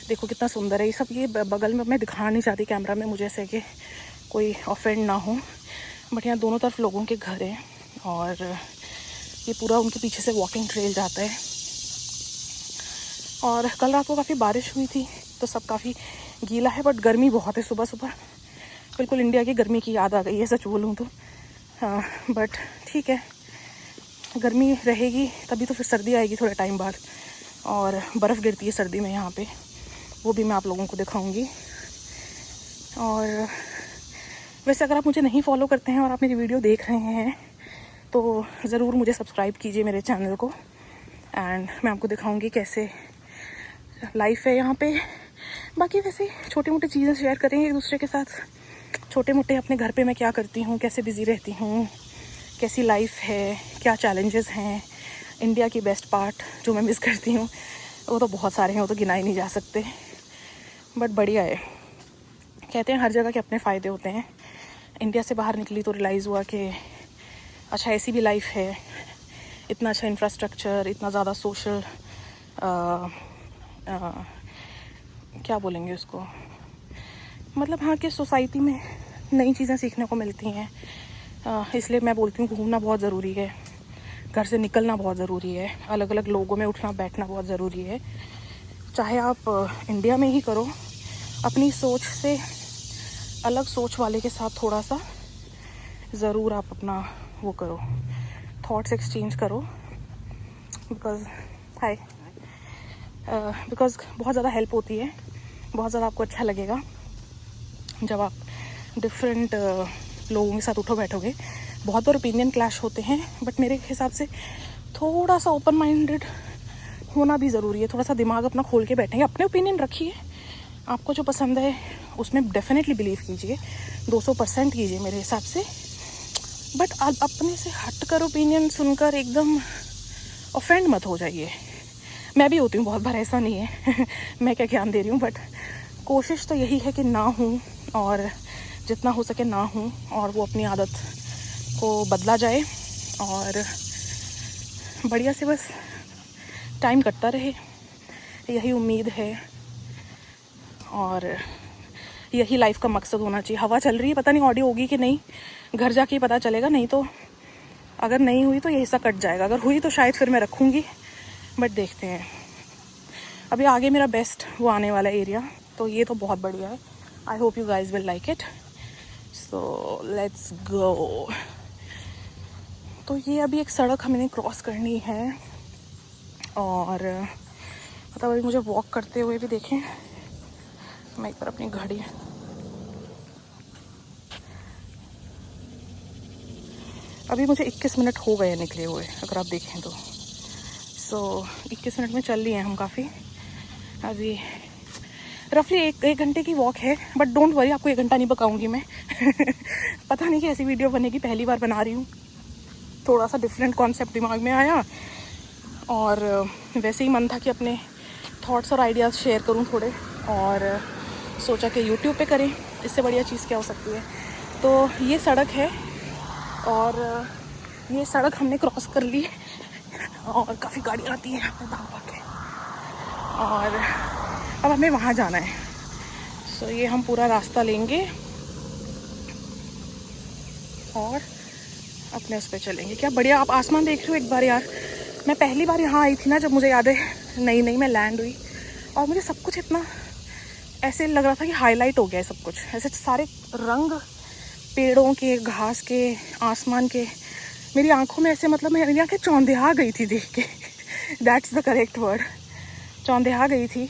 देखो कितना सुंदर है ये सब। ये बगल में मैं दिखाना नहीं चाहती कैमरा में, मुझे ऐसे कि कोई ऑफेंड ना हो, बट यहाँ दोनों तरफ लोगों के घर हैं और ये पूरा उनके पीछे से वॉकिंग ट्रेल जाता है। और कल रात को काफ़ी बारिश हुई थी तो सब काफ़ी गीला है, बट गर्मी बहुत है। सुबह सुबह बिल्कुल इंडिया की गर्मी की याद आ गई है सच बोलूँ तो। हाँ बट ठीक है, गर्मी रहेगी तभी तो फिर सर्दी आएगी थोड़े टाइम बाद, और बर्फ़ गिरती है सर्दी में यहाँ पे, वो भी मैं आप लोगों को दिखाऊंगी। और वैसे अगर आप मुझे नहीं फॉलो करते हैं और आप मेरी वीडियो देख रहे हैं तो ज़रूर मुझे सब्सक्राइब कीजिए मेरे चैनल को, एंड मैं आपको दिखाऊंगी कैसे लाइफ है यहाँ पे। बाकी वैसे छोटी मोटी चीज़ें शेयर करेंगे एक दूसरे के साथ, छोटे मोटे अपने घर पे मैं क्या करती हूँ, कैसे बिज़ी रहती हूँ, कैसी लाइफ है, क्या चैलेंजेस हैं, इंडिया की बेस्ट पार्ट जो मैं मिस करती हूँ, वो तो बहुत सारे हैं, वो तो गिनाए नहीं जा सकते, बट बढ़िया है। कहते हैं हर जगह के अपने फ़ायदे होते हैं। इंडिया से बाहर निकली तो रियलाइज़ हुआ कि अच्छा ऐसी भी लाइफ है, इतना अच्छा इंफ्रास्ट्रक्चर, इतना ज़्यादा सोशल क्या बोलेंगे उसको, मतलब हाँ कि सोसाइटी में नई चीज़ें सीखने को मिलती हैं। इसलिए मैं बोलती हूँ घूमना बहुत ज़रूरी है, घर से निकलना बहुत ज़रूरी है, अलग अलग लोगों में उठना बैठना बहुत ज़रूरी है। चाहे आप इंडिया में ही करो, अपनी सोच से अलग सोच वाले के साथ थोड़ा सा ज़रूर आप अपना वो करो, थॉट्स एक्सचेंज करो, बिकॉज़ बहुत ज़्यादा हेल्प होती है, बहुत ज़्यादा आपको अच्छा लगेगा जब आप डिफरेंट लोगों के साथ उठो बैठोगे। बहुत बार ओपिनियन क्लैश होते हैं, बट मेरे हिसाब से थोड़ा सा ओपन माइंडेड होना भी ज़रूरी है। थोड़ा सा दिमाग अपना खोल के बैठेंगे, अपने ओपिनियन रखिए, आपको जो पसंद है उसमें डेफिनेटली बिलीव कीजिए, 200% कीजिए मेरे हिसाब से, बट आप अपने से हटकर ओपिनियन सुनकर एकदम ऑफेंड मत हो जाइए। मैं भी होती हूँ बहुत बार, ऐसा नहीं है मैं क्या ज्ञान दे रही हूँ, बट कोशिश तो यही है कि ना हूँ, और जितना हो सके ना हूँ, और वो अपनी आदत को बदला जाए और बढ़िया से बस टाइम कटता रहे, यही उम्मीद है और यही लाइफ का मकसद होना चाहिए। हवा चल रही है, पता नहीं ऑडियो होगी कि नहीं, घर जाके ही पता चलेगा, नहीं तो अगर नहीं हुई तो ये हिस्सा कट जाएगा, अगर हुई तो शायद फिर मैं रखूँगी, बट देखते हैं। अभी आगे मेरा बेस्ट वो आने वाला एरिया, तो ये तो बहुत बढ़िया है। I hope you guys will like it, so let's go. तो ये अभी एक सड़क हमें क्रॉस करनी है, और मतलब अभी मुझे वॉक करते हुए भी देखें, मैं एक बार अपनी घड़ी, अभी मुझे 21 मिनट हो गए निकले हुए अगर आप देखें तो। सो 21 मिनट में चल लिए हैं हम काफ़ी। अभी रफली एक घंटे की वॉक है, बट डोंट वरी, आपको 1 घंटा नहीं पकाऊंगी मैं पता नहीं कैसी वीडियो बनेगी, पहली बार बना रही हूँ, थोड़ा सा डिफरेंट कॉन्सेप्ट दिमाग में आया, और वैसे ही मन था कि अपने थॉट्स और आइडियाज़ शेयर करूँ थोड़े, और सोचा कि यूट्यूब पे करें, इससे बढ़िया चीज़ क्या हो सकती है। तो ये सड़क है, और ये सड़क हमने क्रॉस कर ली, और काफ़ी गाड़ियाँ आती हैं यहाँ पे भाग के, और अब हमें वहाँ जाना है। सो ये हम पूरा रास्ता लेंगे और अपने उस पर चलेंगे। क्या बढ़िया, आप आसमान देख रहे हो एक बार यार। मैं पहली बार यहाँ आई थी ना, जब मुझे याद है, नई मैं लैंड हुई, और मुझे सब कुछ इतना ऐसे लग रहा था कि हाईलाइट हो गया है सब कुछ, ऐसे सारे रंग पेड़ों के, घास के, आसमान के, मेरी आंखों में ऐसे, मतलब मेरी आंखें चौंधिया गई थी देख के दैट्स द करेक्ट वर्ड, चौंधिया गई थी।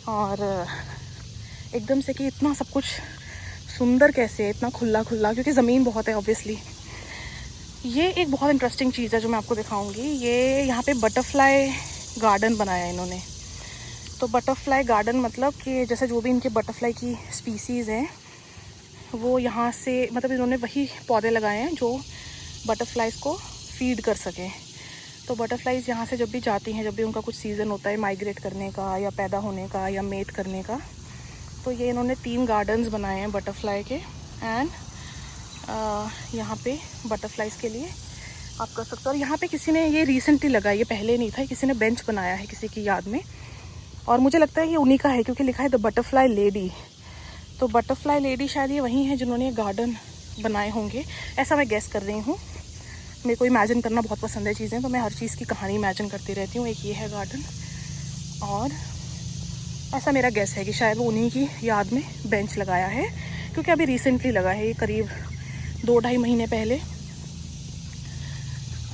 और एकदम से कि इतना सब कुछ सुंदर कैसे है, इतना खुला खुला, क्योंकि ज़मीन बहुत है ऑब्वियसली। ये एक बहुत इंटरेस्टिंग चीज़ है जो मैं आपको दिखाऊंगी। ये यहाँ पे बटरफ्लाई गार्डन बनाया है इन्होंने। तो बटरफ्लाई गार्डन मतलब कि जैसे जो भी इनके बटरफ्लाई की स्पीसीज़ हैं वो यहाँ से, मतलब इन्होंने वही पौधे लगाए हैं जो बटरफ्लाइज़ को फीड कर सकें। तो बटरफ्लाइज़ यहाँ से जब भी जाती हैं, जब भी उनका कुछ सीज़न होता है माइग्रेट करने का या पैदा होने का या मेट करने का, तो ये इन्होंने 3 गार्डन्स बनाए हैं बटरफ्लाई के, एंड यहाँ पे बटरफ्लाइज़ के लिए आप कर सकते हो। और यहाँ पे किसी ने ये रिसेंटली लगाया, ये पहले नहीं था, किसी ने बेंच बनाया है किसी की याद में, और मुझे लगता है ये उन्हीं का है क्योंकि लिखा है द बटरफ्लाई लेडी। तो बटरफ्लाई लेडी शायद ये वही है जिन्होंने ये गार्डन बनाए होंगे, ऐसा मैं गेस कर रही हूँ। मेरे को इमेजिन करना बहुत पसंद है चीज़ें, तो मैं हर चीज़ की कहानी इमेजिन करती रहती हूँ। एक ये है गार्डन, और ऐसा मेरा गेस है कि शायद वो उन्हीं की याद में बेंच लगाया है, क्योंकि अभी रिसेंटली लगा है ये, करीब 2-2.5 महीने पहले।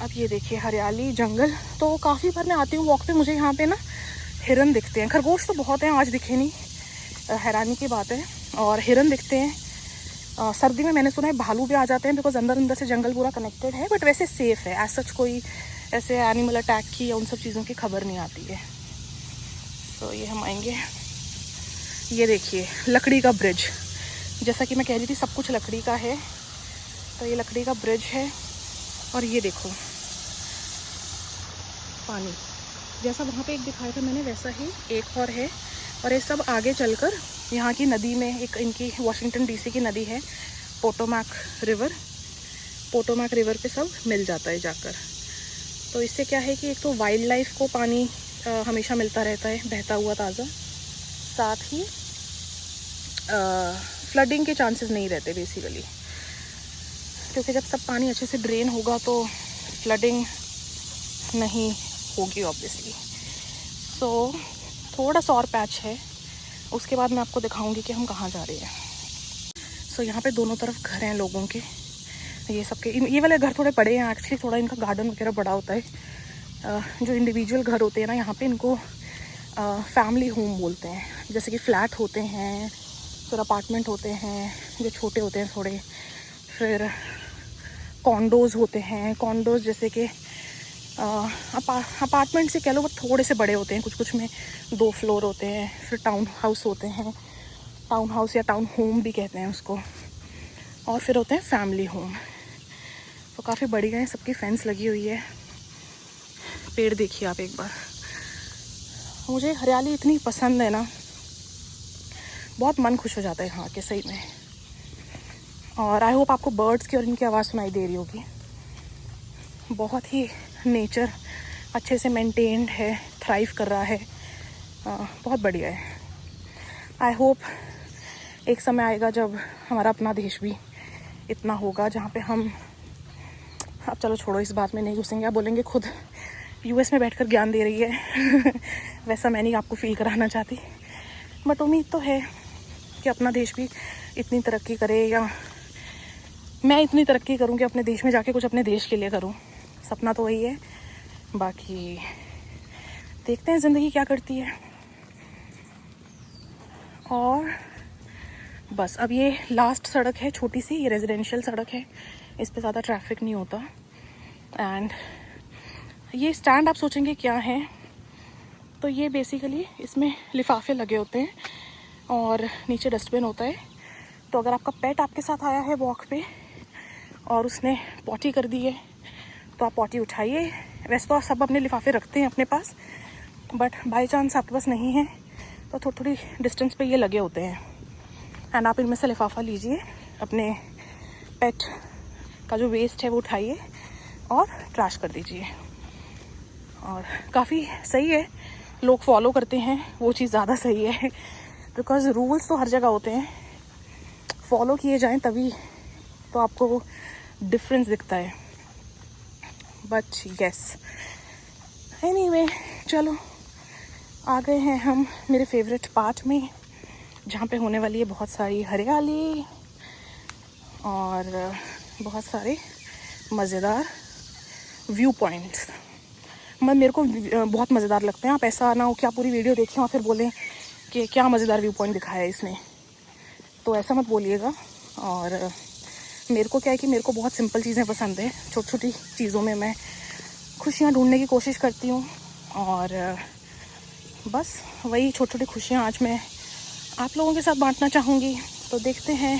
अब ये देखिए हरियाली, जंगल। तो काफ़ी बार मैं आती हूँ वॉक पे, मुझे यहाँ पे ना हिरन दिखते हैं। खरगोश तो बहुत हैं, आज दिखे नहीं, हैरानी की बात है। और हिरन दिखते हैं। सर्दी में मैंने सुना है भालू भी आ जाते हैं, बिकॉज अंदर अंदर से जंगल पूरा कनेक्टेड है, बट वैसे सेफ़ है। एज सच कोई ऐसे एनिमल अटैक की या उन सब चीज़ों की खबर नहीं आती है। तो ये हम आएंगे, ये देखिए लकड़ी का ब्रिज। जैसा कि मैं कह रही थी सब कुछ लकड़ी का है, तो ये लकड़ी का ब्रिज है। और ये देखो पानी, जैसा वहाँ पे एक दिखाया था मैंने, वैसा ही एक और है। और ये सब आगे चलकर यहाँ की नदी में, एक इनकी वाशिंगटन डीसी की नदी है पोटोमैक रिवर। पोटोमैक रिवर पे सब मिल जाता है जाकर। तो इससे क्या है कि एक तो वाइल्ड लाइफ को पानी हमेशा मिलता रहता है, बहता हुआ ताज़ा। साथ ही फ्लडिंग के चांसेस नहीं रहते बेसिकली, क्योंकि जब सब पानी अच्छे से ड्रेन होगा तो फ्लडिंग नहीं होगी ऑब्वियसली। सो थोड़ा सा और पैच है, उसके बाद मैं आपको दिखाऊंगी कि हम कहाँ जा रहे हैं। सो यहाँ पे दोनों तरफ घर हैं लोगों के, ये सबके ये वाले घर थोड़े बड़े हैं एक्चुअली, थोड़ा इनका गार्डन वगैरह बड़ा होता है। जो इंडिविजुअल घर होते हैं ना यहाँ पे, इनको फैमिली होम बोलते हैं। जैसे कि फ्लैट होते हैं, फिर अपार्टमेंट होते हैं जो छोटे होते हैं थोड़े, फिर कॉन्डोज़ होते हैं। कॉन्डोज़ जैसे कि अपार्टमेंट से कह लो, वो थोड़े से बड़े होते हैं, कुछ कुछ में 2 फ्लोर होते हैं। फिर टाउन हाउस होते हैं, टाउन हाउस या टाउन होम भी कहते हैं उसको। और फिर होते हैं फैमिली होम। तो काफ़ी बढ़िया है, सबकी फेंस लगी हुई है। पेड़ देखिए आप एक बार। मुझे हरियाली इतनी पसंद है ना, बहुत मन खुश हो जाता है यहाँ के, सही में। और आई होप आपको बर्ड्स की और इनकी आवाज़ सुनाई दे रही होगी। बहुत ही नेचर अच्छे से मेंटेन्ड है, थ्राइव कर रहा है, बहुत बढ़िया है। आई होप एक समय आएगा जब हमारा अपना देश भी इतना होगा जहाँ पे हम, अब चलो छोड़ो, इस बात में नहीं घुसेंगे। आप बोलेंगे खुद यूएस में बैठकर ज्ञान दे रही है वैसा मैं नहीं आपको फील कराना चाहती, बट उम्मीद तो है कि अपना देश भी इतनी तरक्की करे, या मैं इतनी तरक्की करूँ कि अपने देश में जाके कुछ अपने देश के लिए करूँ। सपना तो वही है, बाकी देखते हैं ज़िंदगी क्या करती है। और बस अब ये लास्ट सड़क है, छोटी सी, ये रेजिडेंशियल सड़क है, इस पे ज़्यादा ट्रैफिक नहीं होता। एंड ये स्टैंड आप सोचेंगे क्या है, तो ये बेसिकली इसमें लिफाफे लगे होते हैं और नीचे डस्टबिन होता है। तो अगर आपका पेट आपके साथ आया है वॉक पे और उसने पॉटी कर दी है, तो आप पॉटी उठाइए। वैसे तो आप सब अपने लिफाफे रखते हैं अपने पास, बट बाई चांस आपके पास नहीं है तो थोड़ी थोड़ी डिस्टेंस पे ये लगे होते हैं। एंड आप इनमें से लिफाफा लीजिए, अपने पेट का जो वेस्ट है वो उठाइए और ट्रैश कर दीजिए। और काफ़ी सही है, लोग फॉलो करते हैं, वो चीज़ ज़्यादा सही है। बिकॉज रूल्स तो हर जगह होते हैं, फॉलो किए जाएं तभी तो आपको वो डिफरेंस दिखता है। बट यस, एनीवे, चलो आ गए हैं हम मेरे फेवरेट पार्ट में, जहाँ पे होने वाली है बहुत सारी हरियाली और बहुत सारे मज़ेदार व्यू पॉइंट्स। मेरे को बहुत मज़ेदार लगते हैं। आप ऐसा ना हो कि आप पूरी वीडियो देखें और फिर बोलें कि क्या मज़ेदार व्यू पॉइंट दिखाया है इसने, तो ऐसा मत बोलिएगा। और मेरे को क्या है कि मेरे को बहुत सिंपल चीज़ें पसंद है, छोटी छोटी चीज़ों में मैं खुशियाँ ढूंढने की कोशिश करती हूँ। और बस वही छोटी छोटी खुशियाँ आज मैं आप लोगों के साथ बांटना चाहूँगी। तो देखते हैं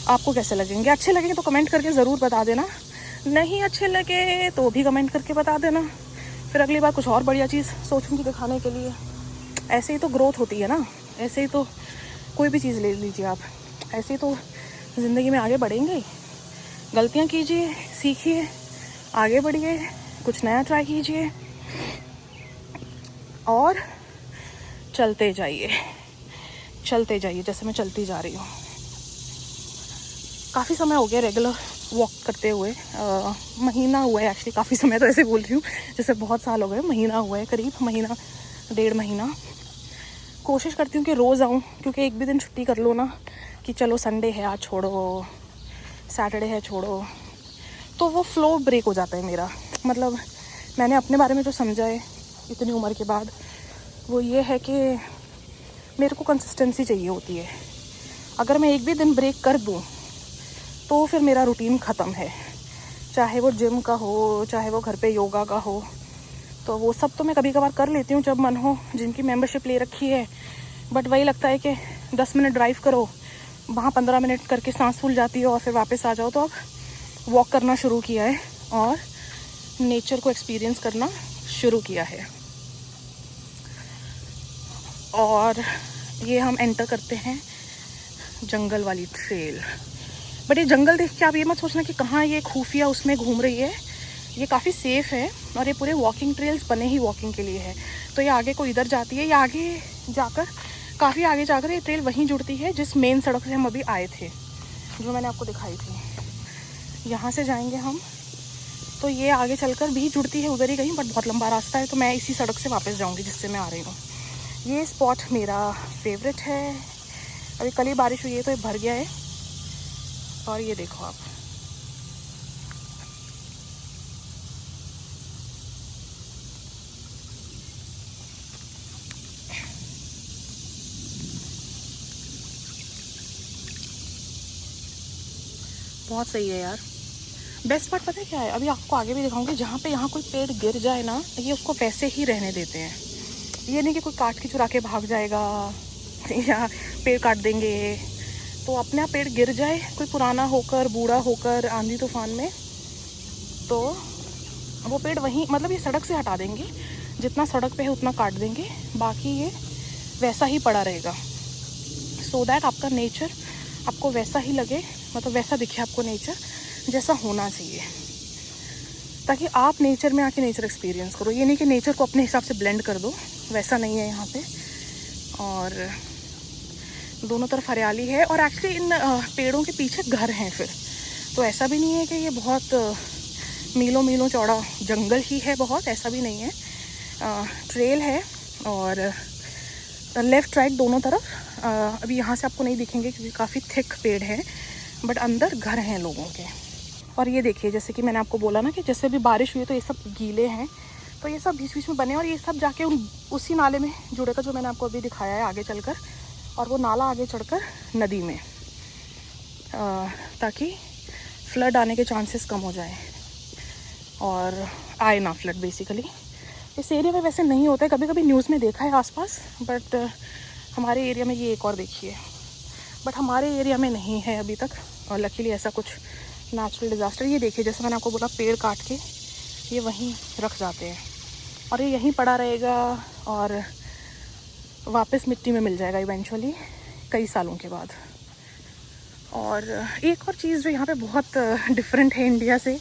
आपको कैसे लगेंगे। अच्छे लगेंगे तो कमेंट करके ज़रूर बता देना, नहीं अच्छे लगे तो भी कमेंट करके बता देना। फिर अगली बार कुछ और बढ़िया चीज़ सोचूंगी दिखाने के लिए। ऐसे ही तो ग्रोथ होती है ना, ऐसे ही तो कोई भी चीज़ ले लीजिए आप, ऐसे ही तो ज़िंदगी में आगे बढ़ेंगे। गलतियाँ कीजिए, सीखिए, आगे बढ़िए, कुछ नया ट्राई कीजिए और चलते जाइए जैसे मैं चलती जा रही हूँ। काफ़ी समय हो गया रेगुलर वॉक करते हुए, महीना हुआ है एक्चुअली, काफ़ी समय तो ऐसे बोल रही हूँ जैसे बहुत साल हो गए, महीना हुआ है, करीब महीना 1.5 महीना। कोशिश करती हूँ कि रोज़ आऊँ, क्योंकि एक भी दिन छुट्टी कर लो ना कि चलो संडे है आज छोड़ो, सैटरडे है छोड़ो, तो वो फ्लो ब्रेक हो जाता है मेरा। मतलब मैंने अपने बारे में जो समझा है इतनी उम्र के बाद, वो ये है कि मेरे को कंसिस्टेंसी चाहिए होती है। अगर मैं एक भी दिन ब्रेक कर दूँ तो फिर मेरा रूटीन ख़त्म है, चाहे वो जिम का हो, चाहे वो घर पे योगा का हो। तो वो सब तो मैं कभी कभार कर लेती हूँ जब मन हो, जिम की मेंबरशिप ले रखी है। बट वही लगता है कि 10 मिनट ड्राइव करो, वहाँ 15 मिनट करके सांस फूल जाती है और फिर वापस आ जाओ। तो अब वॉक करना शुरू किया है और नेचर को एक्सपीरियंस करना शुरू किया है। और ये हम एंटर करते हैं जंगल वाली ट्रेल। बट ये जंगल देख के आप ये मत सोचना कि कहाँ ये खुफिया उसमें घूम रही है, ये काफ़ी सेफ़ है और ये पूरे वॉकिंग ट्रेल्स बने ही वॉकिंग के लिए है। तो ये आगे को इधर जाती है, ये आगे जाकर काफ़ी आगे जाकर ये ट्रेल वहीं जुड़ती है जिस मेन सड़क से हम अभी आए थे, जो मैंने आपको दिखाई थी। यहाँ से जाएंगे हम तो ये आगे चलकर भी जुड़ती है उधर ही कहीं, बट बहुत लंबा रास्ता है, तो मैं इसी सड़क से वापस जाऊँगी जिससे मैं आ रही हूँ। ये स्पॉट मेरा फेवरेट है। अभी कल ही बारिश हुई है तो ये भर गया है। और ये देखो आप, बहुत सही है यार। बेस्ट पार्ट पता है क्या है, अभी आपको आगे भी दिखाऊंगी, जहाँ पे यहाँ कोई पेड़ गिर जाए ना, ये उसको वैसे ही रहने देते हैं। ये नहीं कि कोई काट के चुरा के भाग जाएगा या पेड़ काट देंगे। तो अपने आप पेड़ गिर जाए, कोई पुराना होकर, बूढ़ा होकर, आंधी तूफान में, तो वो पेड़ वहीं, मतलब ये सड़क से हटा देंगे, जितना सड़क पे है उतना काट देंगे, बाकी ये वैसा ही पड़ा रहेगा। सो दैट आपका नेचर आपको वैसा ही लगे, मतलब वैसा दिखे आपको नेचर जैसा होना चाहिए, ताकि आप नेचर में आके नेचर एक्सपीरियंस करो। ये नहीं कि नेचर को अपने हिसाब से ब्लेंड कर दो, वैसा नहीं है यहाँ पे। और दोनों तरफ हरियाली है और एक्चुअली इन पेड़ों के पीछे घर हैं फिर, तो ऐसा भी नहीं है कि ये बहुत मीलों मीलों चौड़ा जंगल ही है, बहुत ऐसा भी नहीं है। ट्रेल है और लेफ़्ट राइट दोनों तरफ। अभी यहाँ से आपको नहीं दिखेंगे क्योंकि काफ़ी थिक पेड़ है, बट अंदर घर हैं लोगों के। और ये देखिए, जैसे कि मैंने आपको बोला ना कि जैसे भी बारिश हुई तो ये सब गीले हैं, तो ये सब बीच बीच में बने और ये सब जाके उसी नाले में जुड़ेगा जो मैंने आपको अभी दिखाया है आगे चलकर, और वो नाला आगे चढ़कर नदी में, ताकि फ्लड आने के चांसेस कम हो जाए और आए ना फ्लड बेसिकली। इस एरिया में वैसे नहीं होता है, कभी कभी न्यूज़ में देखा है आसपास, बट हमारे एरिया में ये एक और देखिए, बट हमारे एरिया में नहीं है अभी तक, और लकीली ऐसा कुछ नेचुरल डिज़ास्टर। ये देखिए, जैसे मैंने आपको बोला, पेड़ काट के ये वहीं रख जाते हैं और ये यहीं पड़ा रहेगा और वापस मिट्टी में मिल जाएगा इवेंचुअली कई सालों के बाद। और एक और चीज़ जो यहाँ पे बहुत डिफरेंट है इंडिया से,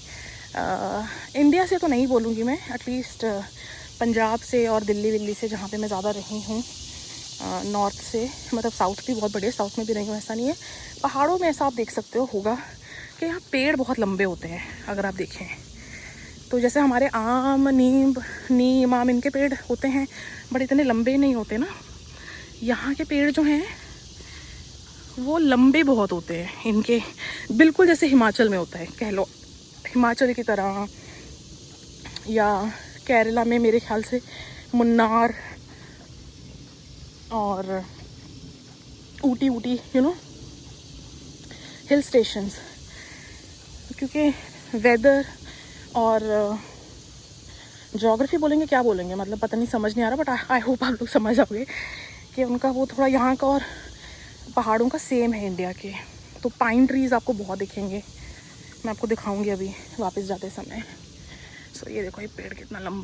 इंडिया से तो नहीं बोलूँगी मैं, एटलीस्ट पंजाब से और दिल्ली से, जहाँ पे मैं ज़्यादा रही हूँ, नॉर्थ से, मतलब साउथ भी बहुत बड़े, साउथ में भी रही हूँ, ऐसा नहीं है। पहाड़ों में ऐसा आप देख सकते हो होगा कि यहाँ पेड़ बहुत लंबे होते हैं। अगर आप देखें तो जैसे हमारे आम, नीम आम, इनके पेड़ होते हैं बट इतने लंबे नहीं होते ना। यहाँ के पेड़ जो हैं वो लंबे बहुत होते हैं इनके, बिल्कुल जैसे हिमाचल में होता है, कह लो हिमाचल की तरह, या केरला में मेरे ख्याल से मुन्नार और Ooty you know hill stations. क्योंकि वेदर और ज्योग्राफी बोलेंगे, क्या बोलेंगे, मतलब पता नहीं, समझ नहीं आ रहा, बट आई होप आप लोग समझ आओगे कि उनका वो थोड़ा यहाँ का और पहाड़ों का सेम है इंडिया के। तो पाइन ट्रीज़ आपको बहुत दिखेंगे, मैं आपको दिखाऊंगी अभी वापस जाते समय। सो ये देखो, ये पेड़ कितना लंबा